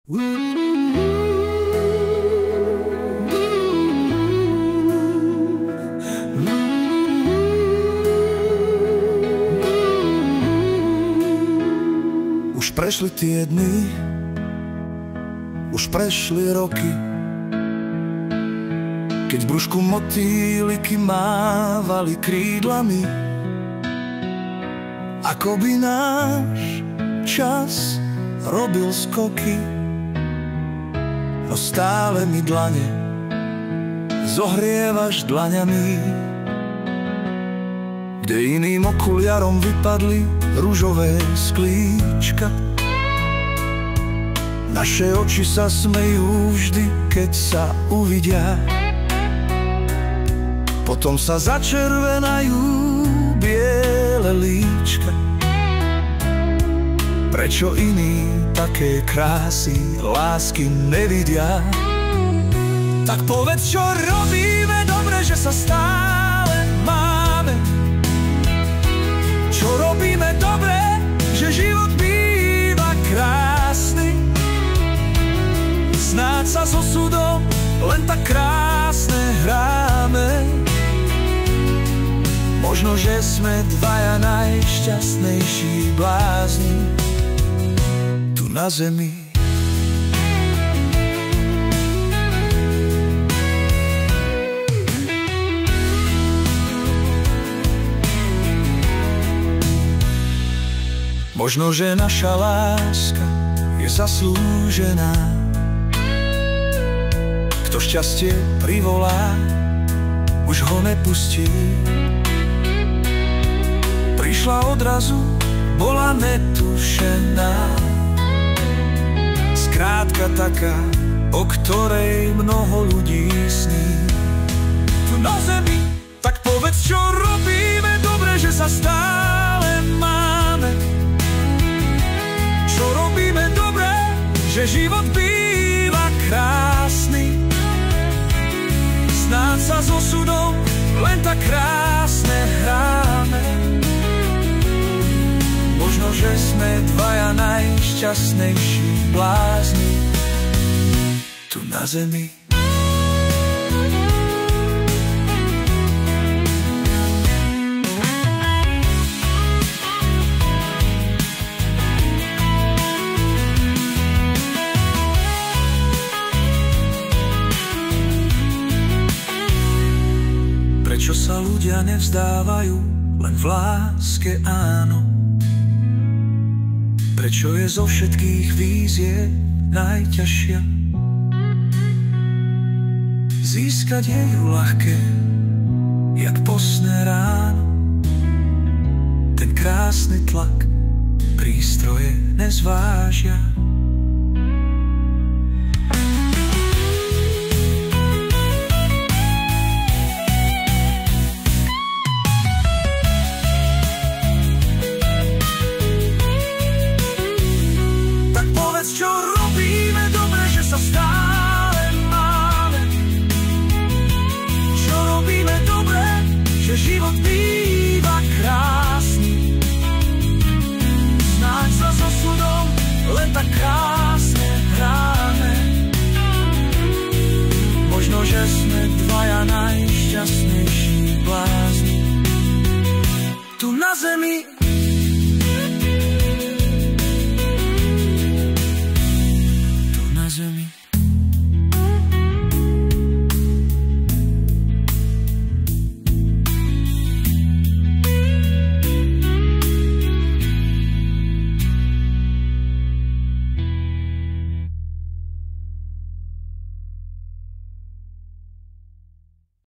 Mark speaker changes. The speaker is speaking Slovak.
Speaker 1: Už prešli tie dny, už prešli roky, keď v brúšku motýliky mávali krídlami. Ako by náš čas robil skoky, no stále mi dlane zohrievaš dlaňami. Kde iným okuliarom vypadli ružové sklíčka, naše oči sa smejú vždy, keď sa uvidia. Potom sa začervenajú biele líčka. Prečo iní také krásy lásky nevidia? Tak povedz, čo robíme dobre, že sa stále máme. Čo robíme dobre, že život býva krásny. Snáď sa s osudom len tak krásne hráme. Možno, že sme dvaja najšťastnejší blázni tu na zemi. Možno, že naša láska je zaslúžená. Kto šťastie privolá, už ho nepustí. Prišla odrazu, bola netušená. Skrátka taká, o ktorej mnoho ľudí sní. Tu na zemi, tak povedz, čo robíme dobre, že sa stále máme. Čo robíme dobre, že život býva krásny. Snáď sa s osudom len tak krásne hráme. Možno, že sme dvaja najšťastnejší blázni tu na zemi. Prečo sa ľudia nevzdávajú len v láske áno? Prečo je zo všetkých vízie najťažšia? Získať je ju ľahké, jak posné ráno. Ten krásny tlak prístroje nezvážia. Čo robíme dobre, že sa stále